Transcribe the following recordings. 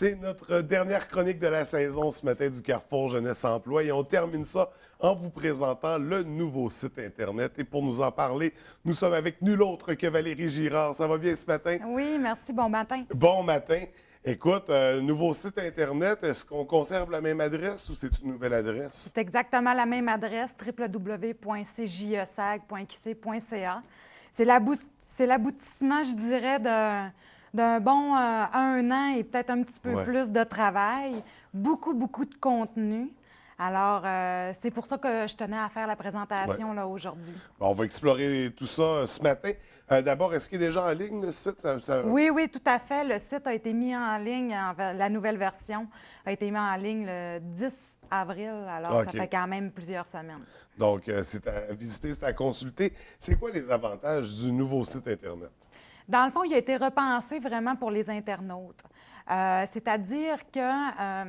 C'est notre dernière chronique de la saison ce matin du Carrefour Jeunesse Emploi et on termine ça en vous présentant le nouveau site Internet. Et pour nous en parler, nous sommes avec nul autre que Valérie Girard. Ça va bien ce matin? Oui, merci. Bon matin. Bon matin. Écoute, nouveau site Internet, est-ce qu'on conserve la même adresse ou c'est une nouvelle adresse? C'est exactement la même adresse, www.cjesag.qc.ca. C'est l'aboutissement, je dirais, d'un bon 1 an et peut-être un petit peu plus de travail. Beaucoup, beaucoup de contenu. Alors, c'est pour ça que je tenais à faire la présentation là aujourd'hui. Bon, on va explorer tout ça ce matin. D'abord, est-ce qu'il est déjà en ligne, le site? Oui, oui, tout à fait. Le site a été mis en ligne, la nouvelle version a été mise en ligne le 10 avril. Alors, ça fait quand même plusieurs semaines. Donc, c'est à visiter, c'est à consulter. C'est quoi les avantages du nouveau site Internet? Dans le fond, il a été repensé vraiment pour les internautes. C'est-à-dire que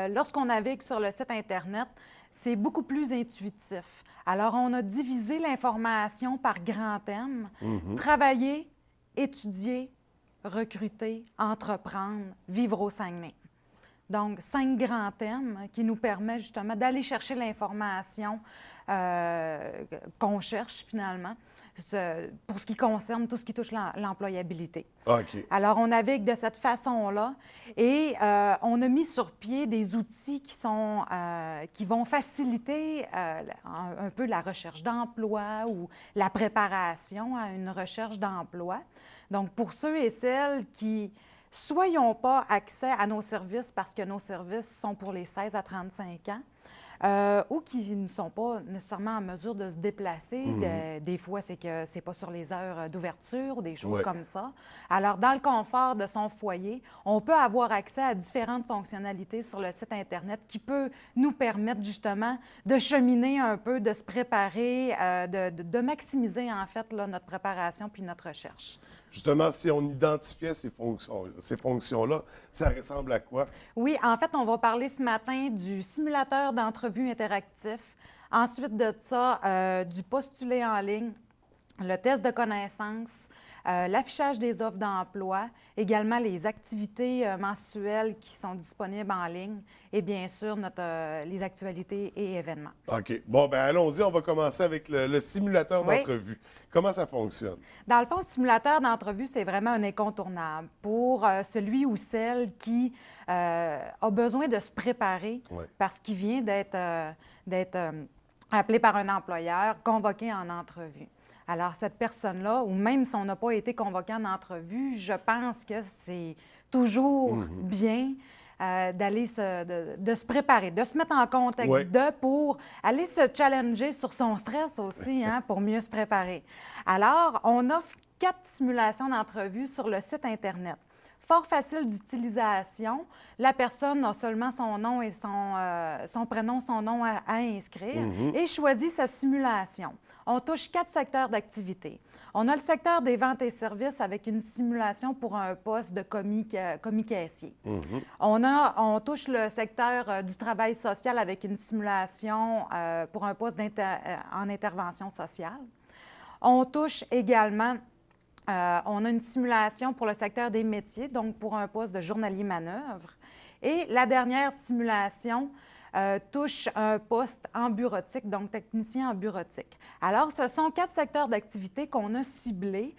lorsqu'on navigue sur le site Internet, c'est beaucoup plus intuitif. Alors, on a divisé l'information par grands thèmes. Travailler, étudier, recruter, entreprendre, vivre au Saguenay. Donc, 5 grands thèmes qui nous permettent justement d'aller chercher l'information qu'on cherche finalement pour ce qui concerne tout ce qui touche l'employabilité. OK. Alors, on navigue de cette façon-là et on a mis sur pied des outils qui vont faciliter un peu la recherche d'emploi ou la préparation à une recherche d'emploi. Donc, pour ceux et celles qui soit ils n'ont pas accès à nos services parce que nos services sont pour les 16 à 35 ans, ou qui ne sont pas nécessairement en mesure de se déplacer. Des fois, c'est que c'est pas sur les heures d'ouverture, des choses comme ça. Alors, dans le confort de son foyer, on peut avoir accès à différentes fonctionnalités sur le site Internet qui peut nous permettre justement de cheminer un peu, de se préparer, de maximiser en fait là, notre préparation puis notre recherche. Justement, si on identifiait ces fonctions-là, ça ressemble à quoi? Oui, en fait, on va parler ce matin du simulateur d'entrevue interactif. Ensuite de ça, du postulé en ligne, le test de connaissances, l'affichage des offres d'emploi, également les activités mensuelles qui sont disponibles en ligne et bien sûr les actualités et événements. OK. Bon, bien allons-y, on va commencer avec le simulateur d'entrevue. Comment ça fonctionne? Dans le fond, le simulateur d'entrevue, c'est vraiment un incontournable pour celui ou celle qui a besoin de se préparer parce qu'il vient d'être appelé par un employeur, convoqué en entrevue. Alors, cette personne-là, ou même si on n'a pas été convoqué en entrevue, je pense que c'est toujours bien d'aller de se préparer, de se mettre en contexte pour aller se challenger sur son stress aussi, pour mieux se préparer. Alors, on offre 4 simulations d'entrevue sur le site Internet. Fort facile d'utilisation. La personne a seulement son nom et son prénom, son nom à inscrire et choisit sa simulation. On touche 4 secteurs d'activité. On a le secteur des ventes et services avec une simulation pour un poste de commis caissier. On touche le secteur du travail social avec une simulation pour un poste en intervention sociale. On touche également on a une simulation pour le secteur des métiers, donc pour un poste de journalier manœuvre. Et la dernière simulation touche un poste en bureautique, donc technicien en bureautique. Alors, ce sont 4 secteurs d'activité qu'on a ciblés,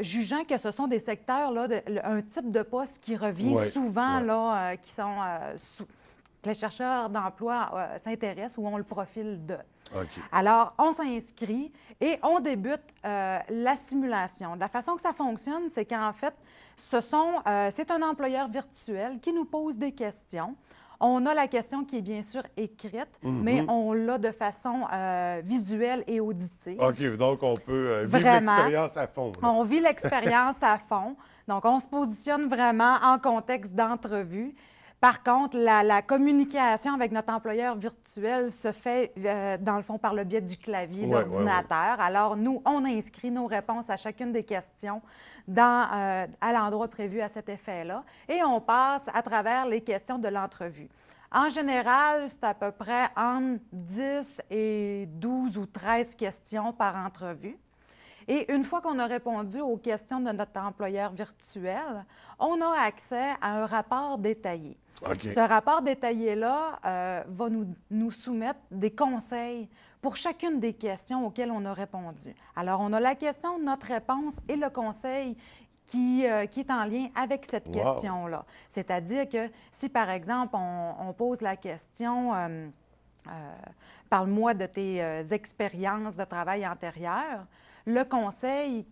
jugeant que ce sont des secteurs, là, un type de poste qui revient souvent, là, qui sont que les chercheurs d'emploi s'intéressent ou ont le profil de. Alors, on s'inscrit et on débute la simulation. La façon que ça fonctionne, c'est qu'en fait, c'est un employeur virtuel qui nous pose des questions. On a la question qui est bien sûr écrite, mais on l'a de façon visuelle et auditive. OK, donc on peut vivre l'expérience à fond. On vit l'expérience à fond. Donc, on se positionne vraiment en contexte d'entrevue. Par contre, la communication avec notre employeur virtuel se fait, dans le fond, par le biais du clavier d'ordinateur. Alors, nous, on inscrit nos réponses à chacune des questions à l'endroit prévu à cet effet-là et on passe à travers les questions de l'entrevue. En général, c'est à peu près entre 10 et 12 ou 13 questions par entrevue. Et une fois qu'on a répondu aux questions de notre employeur virtuel, on a accès à un rapport détaillé. OK. Ce rapport détaillé-là va nous soumettre des conseils pour chacune des questions auxquelles on a répondu. Alors, on a la question, notre réponse et le conseil qui est en lien avec cette question-là. C'est-à-dire que si, par exemple, on pose la question parle-moi de tes expériences de travail antérieures, le conseil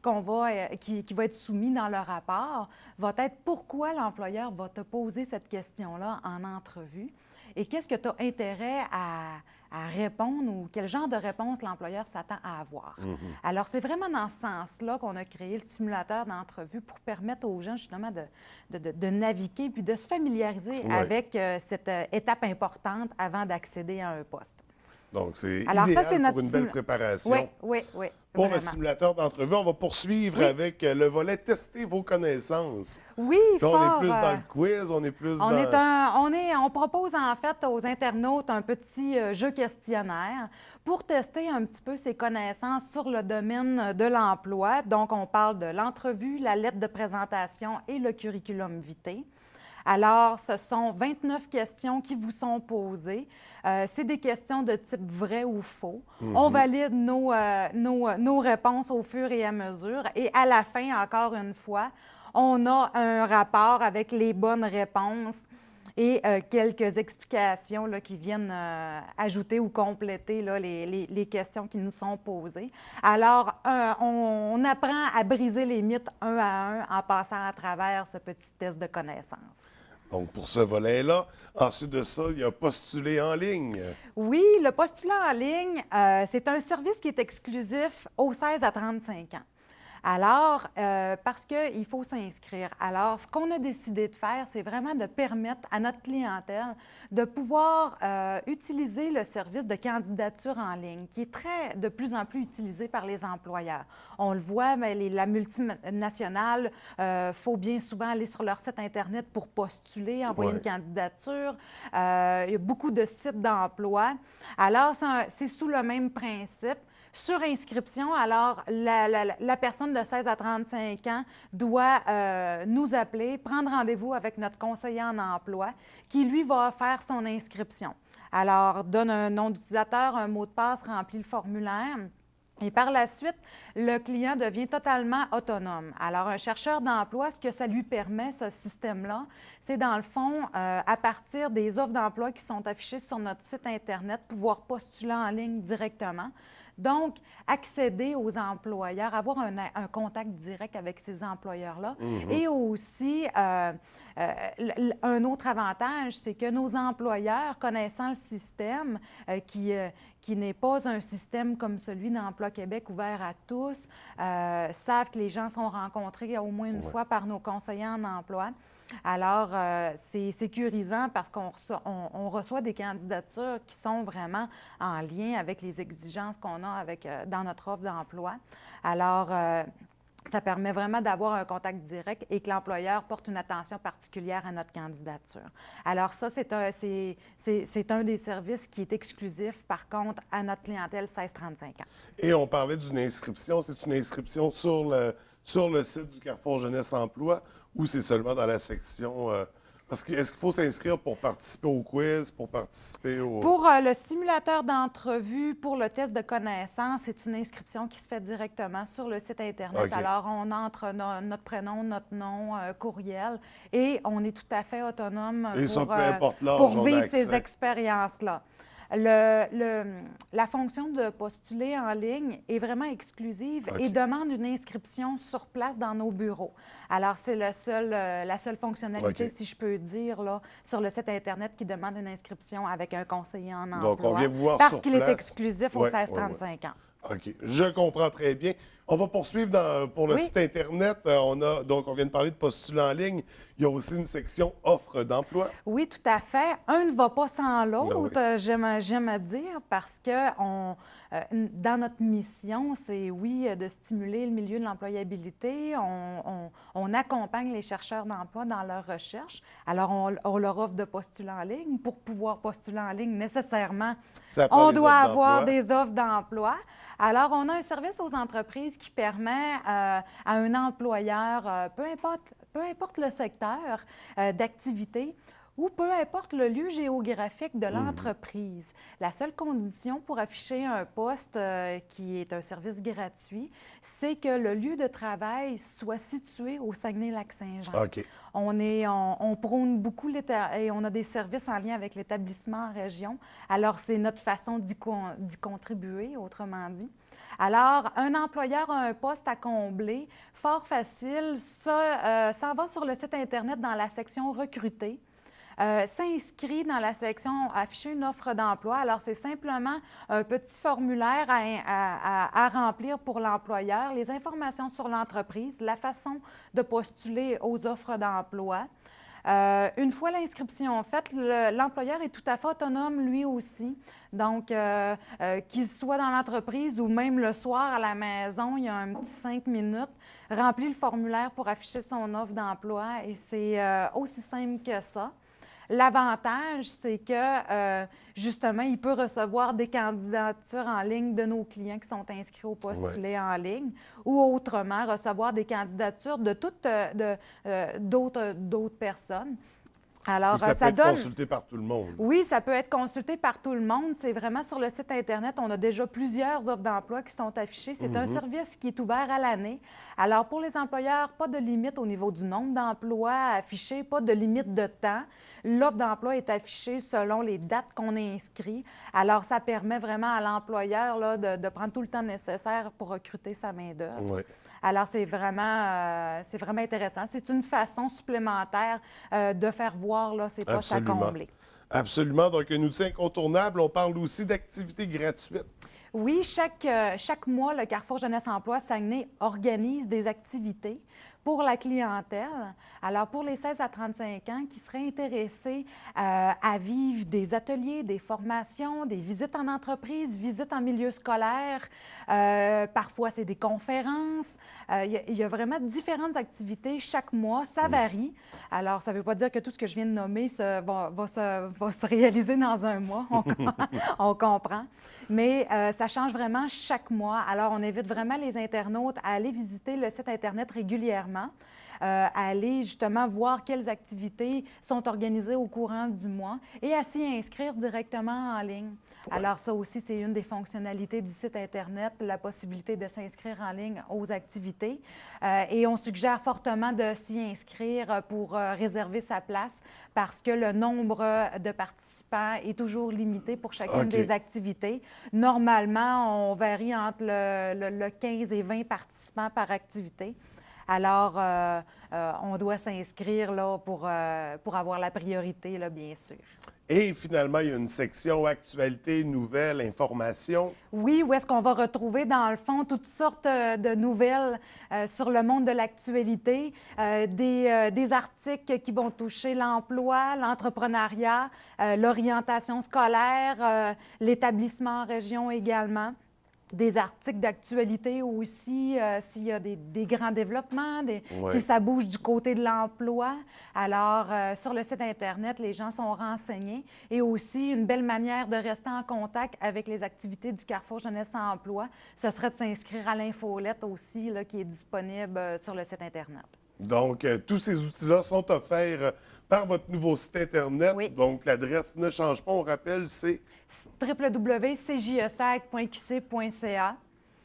qui va être soumis dans le rapport va être pourquoi l'employeur va te poser cette question-là en entrevue et qu'est-ce que tu as intérêt à répondre ou quel genre de réponse l'employeur s'attend à avoir. Alors, c'est vraiment dans ce sens-là qu'on a créé le simulateur d'entrevue pour permettre aux gens, justement, de naviguer puis de se familiariser avec cette étape importante avant d'accéder à un poste. Donc, c'est idéal pour une belle préparation. Oui. Pour vraiment. le simulateur d'entrevue, on va poursuivre avec le volet « Tester vos connaissances ». Oui, là, fort. on est plus dans le quiz, on est plus On propose en fait aux internautes un petit jeu questionnaire pour tester un petit peu ses connaissances sur le domaine de l'emploi. Donc, on parle de l'entrevue, la lettre de présentation et le curriculum vitae. Alors, ce sont 29 questions qui vous sont posées. C'est des questions de type vrai ou faux. On valide nos réponses au fur et à mesure. Et à la fin, encore une fois, on a un rapport avec les bonnes réponses et quelques explications là, qui viennent ajouter ou compléter là, les questions qui nous sont posées. Alors, on apprend à briser les mythes un à un en passant à travers ce petit test de connaissances. Donc, pour ce volet-là, ensuite de ça, il y a postuler en ligne. Oui, le postulat en ligne, c'est un service qui est exclusif aux 16 à 35 ans. Alors, parce qu'il faut s'inscrire. Alors, ce qu'on a décidé de faire, c'est vraiment de permettre à notre clientèle de pouvoir utiliser le service de candidature en ligne, qui est de plus en plus utilisé par les employeurs. On le voit, mais la multinationale, faut bien souvent aller sur leur site Internet pour postuler, envoyer une candidature. Il y a beaucoup de sites d'emploi. Alors, c'est sous le même principe. Sur inscription, alors, la personne de 16 à 35 ans doit nous appeler, prendre rendez-vous avec notre conseiller en emploi qui, lui, va faire son inscription. Alors, donne un nom d'utilisateur, un mot de passe, remplit le formulaire. Et par la suite, le client devient totalement autonome. Alors, un chercheur d'emploi, ce que ça lui permet, ce système-là, c'est dans le fond, à partir des offres d'emploi qui sont affichées sur notre site Internet, pouvoir postuler en ligne directement. Donc, accéder aux employeurs, avoir un contact direct avec ces employeurs-là. Et aussi, un autre avantage, c'est que nos employeurs, connaissant le système qui n'est pas un système comme celui d'Emploi Québec ouvert à tous, savent que les gens sont rencontrés au moins une fois par nos conseillers en emploi. Alors, c'est sécurisant parce qu'on reçoit des candidatures qui sont vraiment en lien avec les exigences qu'on a dans notre offre d'emploi. Alors, ça permet vraiment d'avoir un contact direct et que l'employeur porte une attention particulière à notre candidature. Alors ça, c'est un des services qui est exclusif, par contre, à notre clientèle 16-35 ans. Et on parlait d'une inscription. C'est une inscription sur le site du Carrefour Jeunesse Emploi ou c'est seulement dans la section... Parce que est-ce qu'il faut s'inscrire pour participer au quiz, pour participer au... Pour le simulateur d'entrevue, pour le test de connaissances, c'est une inscription qui se fait directement sur le site Internet. Okay. Alors, on entre notre prénom, notre nom, courriel, et on est tout à fait autonome pour vivre ces expériences-là. La fonction de postuler en ligne est vraiment exclusive et demande une inscription sur place dans nos bureaux. Alors, c'est la seule fonctionnalité, si je peux dire, là, sur le site Internet qui demande une inscription avec un conseiller en emploi. Donc, on vient vous voir parce sur qu'il place. est exclusif aux 16-35 ans. OK. Je comprends très bien. On va poursuivre pour le site Internet. Donc, on vient de parler de postuler en ligne. Il y a aussi une section offre d'emploi. Oui, tout à fait. Un ne va pas sans l'autre, j'aime à dire, parce que dans notre mission, c'est, de stimuler le milieu de l'employabilité. On accompagne les chercheurs d'emploi dans leur recherche. Alors, on leur offre de postuler en ligne. Pour pouvoir postuler en ligne, nécessairement, on doit avoir des offres d'emploi. Alors, on a un service aux entreprises ce qui permet à un employeur, peu importe le secteur d'activité, ou peu importe le lieu géographique de l'entreprise. La seule condition pour afficher un poste qui est un service gratuit, c'est que le lieu de travail soit situé au Saguenay-Lac-Saint-Jean. OK. On prône beaucoup et on a des services en lien avec l'établissement en région. Alors, c'est notre façon d'y contribuer, autrement dit. Alors, un employeur a un poste à combler, fort facile, ça s'en va sur le site Internet dans la section « Recruter ». S'inscrit dans la section « Afficher une offre d'emploi ». Alors, c'est simplement un petit formulaire à remplir pour l'employeur, les informations sur l'entreprise, la façon de postuler aux offres d'emploi. Une fois l'inscription faite, l'employeur est tout à fait autonome lui aussi. Donc, qu'il soit dans l'entreprise ou même le soir à la maison, il y a un petit 5 minutes, remplit le formulaire pour afficher son offre d'emploi et c'est aussi simple que ça. L'avantage, c'est que, justement, il peut recevoir des candidatures en ligne de nos clients qui sont inscrits au postulat en ligne ou autrement recevoir des candidatures de d'autres personnes. Alors, ça peut être consulté par tout le monde. Oui, ça peut être consulté par tout le monde. C'est vraiment sur le site Internet. On a déjà plusieurs offres d'emploi qui sont affichées. C'est un service qui est ouvert à l'année. Alors, pour les employeurs, pas de limite au niveau du nombre d'emplois affichés, pas de limite de temps. L'offre d'emploi est affichée selon les dates qu'on est inscrit. Alors, ça permet vraiment à l'employeur là, de prendre tout le temps nécessaire pour recruter sa main-d'œuvre. Oui. Alors, c'est vraiment intéressant. C'est une façon supplémentaire de faire voir là, ces postes à combler. Absolument. Donc, un outil incontournable. On parle aussi d'activités gratuites. Oui, chaque mois, le Carrefour Jeunesse Emploi Saguenay organise des activités pour la clientèle. Alors, pour les 16 à 35 ans qui seraient intéressés à vivre des ateliers, des formations, des visites en entreprise, visites en milieu scolaire, parfois c'est des conférences. Il y a vraiment différentes activités chaque mois. Ça varie. Alors, ça ne veut pas dire que tout ce que je viens de nommer va se réaliser dans un mois. On comprend. Mais ça change vraiment chaque mois. Alors, on invite vraiment les internautes à aller visiter le site Internet régulièrement, à aller justement voir quelles activités sont organisées au courant du mois et à s'y inscrire directement en ligne. Alors, ça aussi, c'est une des fonctionnalités du site Internet, la possibilité de s'inscrire en ligne aux activités. Et on suggère fortement de s'y inscrire pour réserver sa place parce que le nombre de participants est toujours limité pour chacune des activités. Normalement, on varie entre le 15 et 20 participants par activité. Alors, on doit s'inscrire là pour avoir la priorité, là, bien sûr. Et finalement, il y a une section actualité, nouvelles, informations. Oui, où est-ce qu'on va retrouver, dans le fond, toutes sortes de nouvelles sur le monde de l'actualité, des articles qui vont toucher l'emploi, l'entrepreneuriat, l'orientation scolaire, l'établissement en région également. Des articles d'actualité aussi, s'il y a des grands développements, si ça bouge du côté de l'emploi. Alors, sur le site Internet, les gens sont renseignés. Et aussi, une belle manière de rester en contact avec les activités du Carrefour Jeunesse Emploi, ce serait de s'inscrire à l'infolette aussi, là, qui est disponible sur le site Internet. Donc, tous ces outils-là sont offerts par votre nouveau site Internet. Oui. Donc, l'adresse ne change pas. On rappelle, c'est www.cjesec.qc.ca.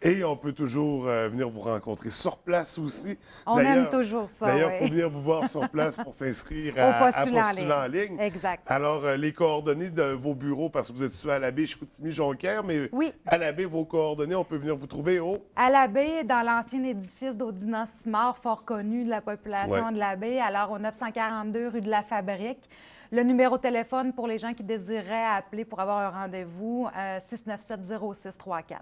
Et on peut toujours venir vous rencontrer sur place aussi. On aime toujours ça. D'ailleurs, il faut oui. venir vous voir sur place pour s'inscrire Au à postulat en ligne. Exact. Alors, les coordonnées de vos bureaux, parce que vous êtes situé à la baie Chicoutimi-Jonquière, mais oui. à la baie, vos coordonnées, on peut venir vous trouver au... À la baie, dans l'ancien édifice d'Audinas Simard, fort connu de la population de la baie, alors au 942 rue de la Fabrique. Le numéro de téléphone pour les gens qui désiraient appeler pour avoir un rendez-vous, 697-0634.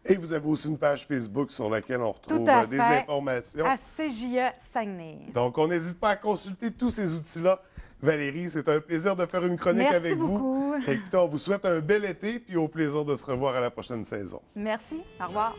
Et vous avez aussi une page Facebook sur laquelle on retrouve des informations. À CJE Saguenay. Donc, on n'hésite pas à consulter tous ces outils-là. Valérie, c'est un plaisir de faire une chronique avec vous. Merci beaucoup. Écoutez, on vous souhaite un bel été puis au plaisir de se revoir à la prochaine saison. Merci. Au revoir.